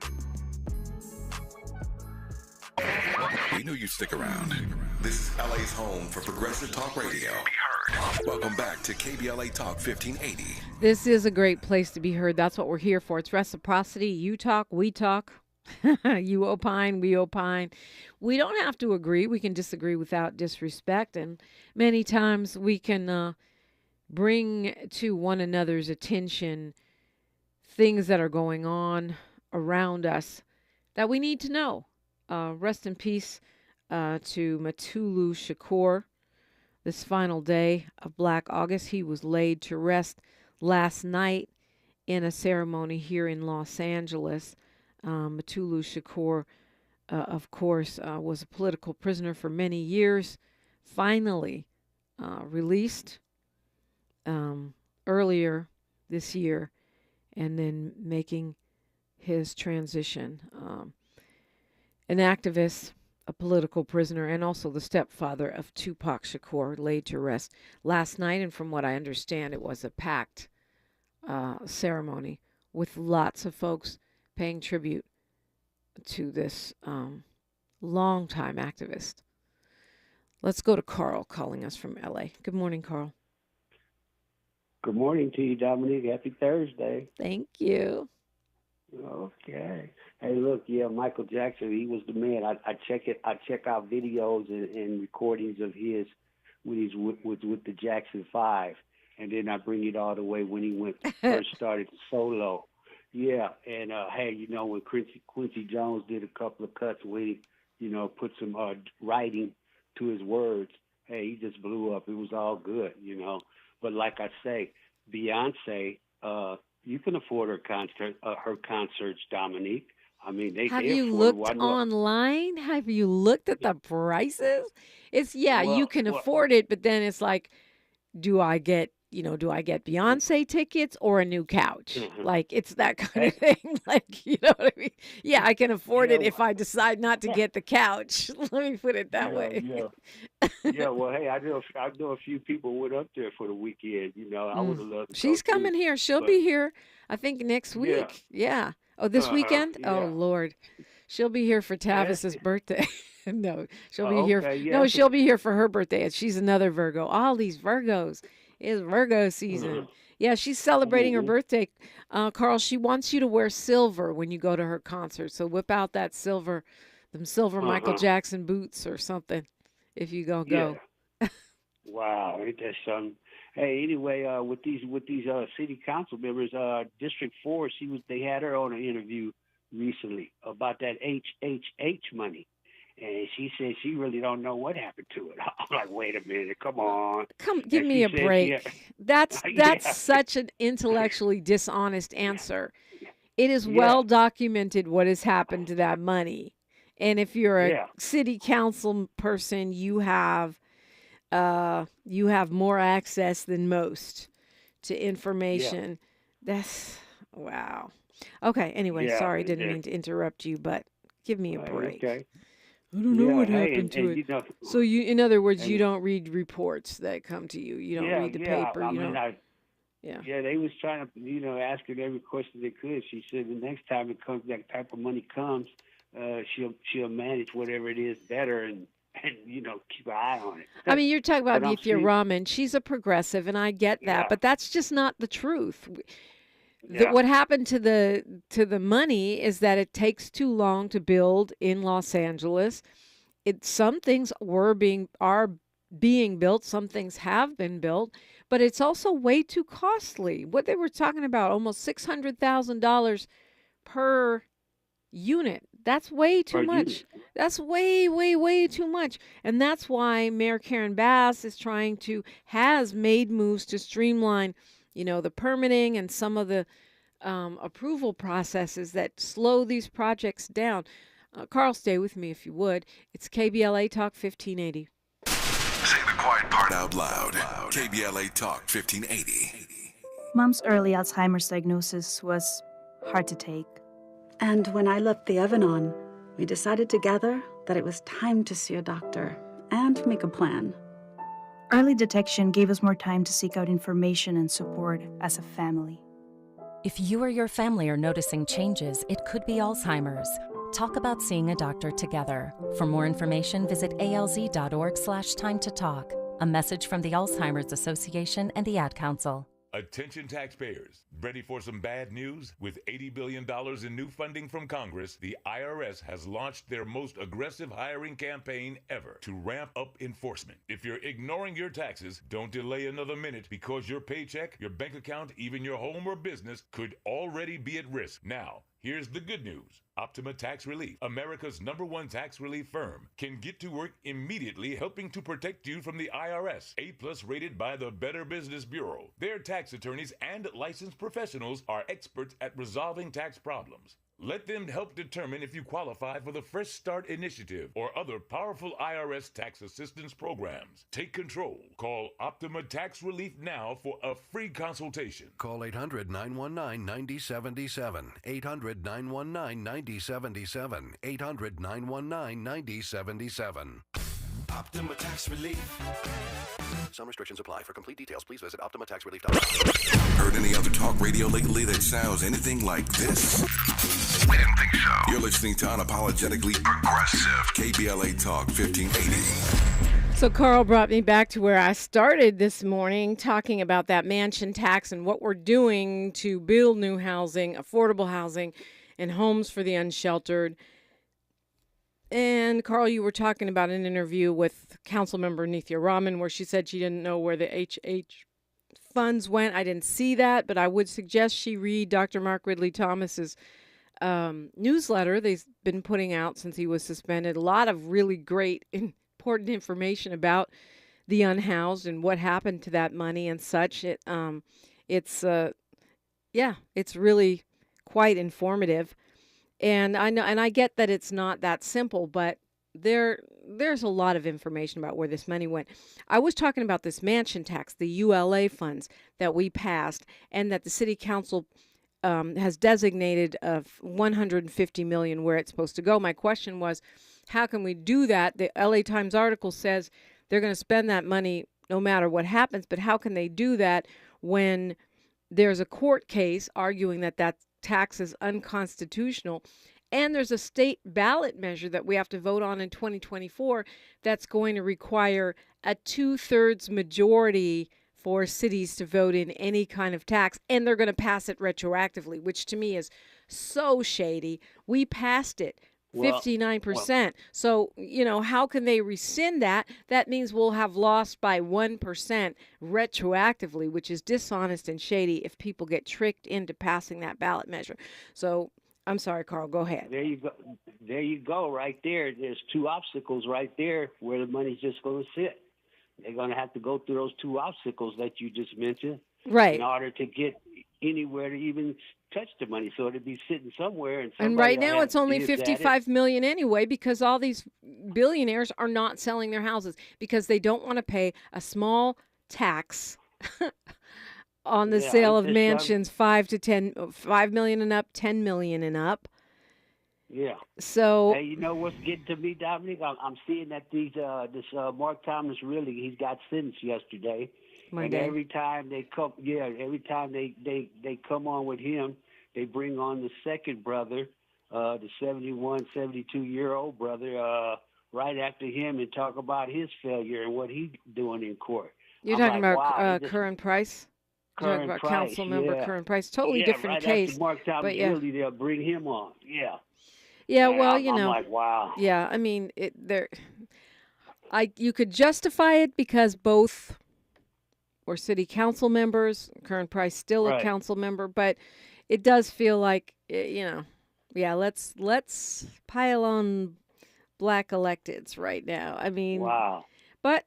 We knew you'd stick around. This is LA's home for progressive talk radio. Welcome back to KBLA Talk 1580. This is a great place to be heard. That's what we're here for. It's reciprocity. You talk, we talk. You opine, we opine. We don't have to agree. We can disagree without disrespect. And many times we can bring to one another's attention things that are going on around us that we need to know. Rest in peace to Mutulu Shakur. This final day of Black August, he was laid to rest last night in a ceremony here in Los Angeles. Mutulu Shakur, of course, was a political prisoner for many years, finally released earlier this year, and then making his transition. An activist, a political prisoner, and also the stepfather of Tupac Shakur, laid to rest last night. And from what I understand, it was a packed ceremony with lots of folks paying tribute to this longtime activist. Let's go to Carl calling us from LA. Good morning, Carl. Good morning to you, Dominique. Happy Thursday. Thank you. Okay. Hey, look, yeah, Michael Jackson, he was the man. I check out videos and recordings of his when he's with the Jackson 5, and then I bring it all the way when he first started solo. Yeah, and hey, you know, when Quincy Jones did a couple of cuts where he, you know, put some writing to his words, hey, he just blew up. It was all good, you know. But like I say, Beyonce, you can afford her concerts, Dominique. I mean, Have you looked online? Have you looked at the prices? It's you can afford it, but then it's like, do I get Beyonce tickets or a new couch? Mm-hmm. Like, it's that kind of thing. Like, you know what I mean? Yeah, I can afford it if I decide not to get the couch. Let me put it that way. Yeah. Well, hey, I know a few people went up there for the weekend. You know, I would have loved to. She's coming here. She'll be here, I think, next week. Yeah. Oh, this weekend? Yeah. Oh, Lord. She'll be here for Tavis's birthday. No, she'll be here. Okay, yeah. No, she'll be here for her birthday. And she's another Virgo. All these Virgos. It's Virgo season. Yeah, she's celebrating her birthday. Carl, she wants you to wear silver when you go to her concert. So whip out that silver, them silver Michael Jackson boots or something if you go. Wow, ain't that something? Hey, anyway, with these city council members, District 4, they had her on an interview recently about that HHH money. And she said she really don't know what happened to it. I'm like, wait a minute, come on. Give me a break. That's such an intellectually dishonest answer. It is well documented what has happened to that money. And if you're a city council person, you have more access than most to information. That's wow. Okay, anyway, sorry, didn't mean to interrupt you, but give me a break. Okay. I don't know what happened to it. You know, So in other words, you don't read reports that come to you. You don't read the paper. Yeah, they was trying to, ask her every question they could. She said the next time it comes, that type of money comes, she'll manage whatever it is better and keep an eye on it. I mean, you're talking about Nithya Raman. She's a progressive, and I get that, but that's just not the truth. What happened to the money is that it takes too long to build in Los Angeles. Some things are being built, some things have been built, but it's also way too costly. What they were talking about, almost $600,000 per unit. That's way too much. That's way, way, way too much. And that's why Mayor Karen Bass has made moves to streamline the permitting and some of the approval processes that slow these projects down. Carl, stay with me if you would. It's KBLA Talk 1580. Say the quiet part out loud. KBLA Talk 1580. Mom's early Alzheimer's diagnosis was hard to take. And when I left the oven on, we decided together that it was time to see a doctor and make a plan. Early detection gave us more time to seek out information and support as a family. If you or your family are noticing changes, it could be Alzheimer's. Talk about seeing a doctor together. For more information, visit alz.org/time to talk. A message from the Alzheimer's Association and the Ad Council. Attention taxpayers, ready for some bad news? With $80 billion in new funding from Congress, the IRS has launched their most aggressive hiring campaign ever to ramp up enforcement. If you're ignoring your taxes, don't delay another minute because your paycheck, your bank account, even your home or business could already be at risk. Now, here's the good news. Optima Tax Relief, America's #1 tax relief firm, can get to work immediately helping to protect you from the IRS. A+ rated by the Better Business Bureau. Their tax attorneys and licensed professionals are experts at resolving tax problems. Let them help determine if you qualify for the Fresh Start Initiative or other powerful IRS tax assistance programs. Take control. Call Optima Tax Relief now for a free consultation. Call 800-919-9077. 800-919-9077. 800-919-9077. Optima Tax Relief. Some restrictions apply. For complete details, please visit OptimaTaxRelief.com. Heard any other talk radio lately that sounds anything like this? We didn't think so. You're listening to Unapologetically Progressive. KBLA Talk 1580. So Carl brought me back to where I started this morning, talking about that mansion tax and what we're doing to build new housing, affordable housing, and homes for the unsheltered. And Carl, you were talking about an interview with Councilmember Nithya Raman where she said she didn't know where the HH funds went. I didn't see that, but I would suggest she read Dr. Mark Ridley Thomas's newsletter they've been putting out since he was suspended. A lot of really great, important information about the unhoused and what happened to that money and such. It's really quite informative. And I know, and I get that it's not that simple, but there's a lot of information about where this money went. I was talking about this mansion tax, the ULA funds that we passed, and that the city council has designated of $150 million where it's supposed to go. My question was, how can we do that? The LA Times article says they're going to spend that money no matter what happens, but how can they do that when there's a court case arguing that that tax is unconstitutional. And there's a state ballot measure that we have to vote on in 2024 that's going to require a 2/3 majority for cities to vote in any kind of tax. And they're going to pass it retroactively, which to me is so shady. We passed it. 59%. So, how can they rescind that? That means we'll have lost by 1% retroactively, which is dishonest and shady if people get tricked into passing that ballot measure. So, I'm sorry, Carl, go ahead. There you go. There you go, right there. There's two obstacles right there where the money's just going to sit. They're going to have to go through those two obstacles that you just mentioned. Right. In order to get anywhere to even touch the money. So it'd be sitting somewhere. And right now it's only $55 million anyway, because all these billionaires are not selling their houses because they don't want to pay a tax on the sale of mansions, $5 million and up, $10 million and up. Yeah. So, hey, you know what's getting to me, Dominique? I'm seeing that this Mark Thomas he's got sentenced yesterday. Monday. And every time they come, they come on with him, they bring on the second brother, the 71, 72-year-old brother, right after him and talk about his failure and what he's doing in court. You're talking about Curran Price? You're talking about Council Member Curran Price. Totally different right case. After Mark Thomas they'll bring him on. Yeah. Yeah, and well, I'm like, wow. Yeah, I mean, you could justify it because both were city council members. Curran Price still a council member, but it does feel like, let's pile on black electeds right now. I mean, wow. But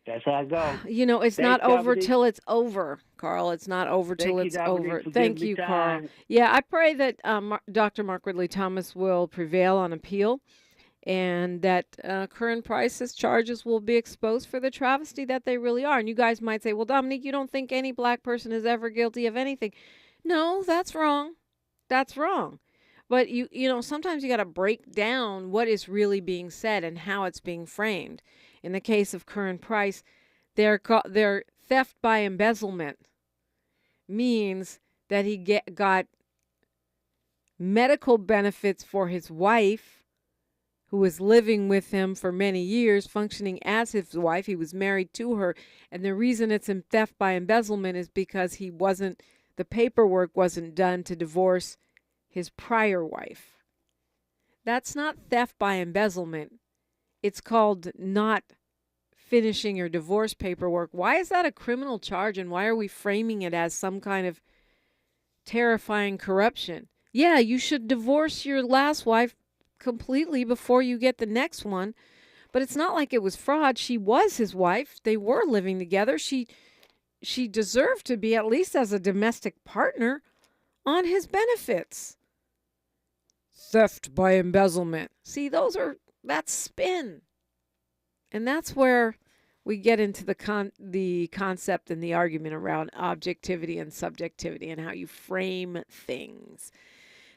that's how I go. It's not over till it's over, Carl. It's not over till it's over. Thank you, Carl. Yeah, I pray that Dr. Mark Ridley Thomas will prevail on appeal, and that Curran Price's charges will be exposed for the travesty that they really are. And you guys might say, well, Dominique, you don't think any black person is ever guilty of anything. No, that's wrong. That's wrong. But, sometimes you got to break down what is really being said and how it's being framed. In the case of Curran Price, their theft by embezzlement means that he got medical benefits for his wife, who was living with him for many years, functioning as his wife. He was married to her. And the reason it's in theft by embezzlement is because the paperwork wasn't done to divorce his prior wife. That's not theft by embezzlement. It's called not finishing your divorce paperwork. Why is that a criminal charge, and why are we framing it as some kind of terrifying corruption? Yeah, you should divorce your last wife completely before you get the next one, but it's not like it was fraud. She was his wife. They were living together. She deserved to be, at least as a domestic partner, on his benefits. Theft by embezzlement. See, that's spin. And that's where we get into the concept and the argument around objectivity and subjectivity and how you frame things.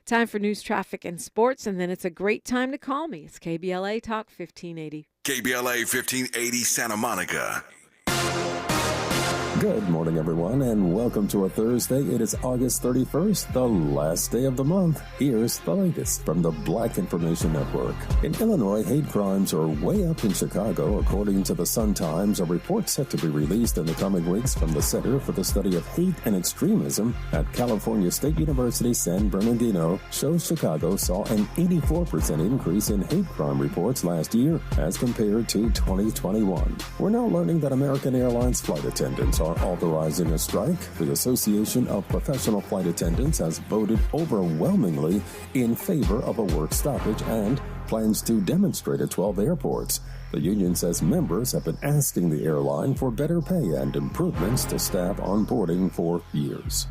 Time for news, traffic, and sports, and then it's a great time to call me. It's KBLA Talk 1580. KBLA 1580 Santa Monica. Good morning, everyone, and welcome to a Thursday. It is August 31st, the last day of the month. Here's the latest from the Black Information Network. In Illinois, hate crimes are way up in Chicago, according to the Sun-Times. A report set to be released in the coming weeks from the Center for the Study of Hate and Extremism at California State University San Bernardino shows Chicago saw an 84% increase in hate crime reports last year as compared to 2021. We're now learning that American Airlines flight attendants are authorizing a strike. The Association of Professional Flight Attendants has voted overwhelmingly in favor of a work stoppage and plans to demonstrate at 12 airports. The union says members have been asking the airline for better pay and improvements to staff onboarding for years.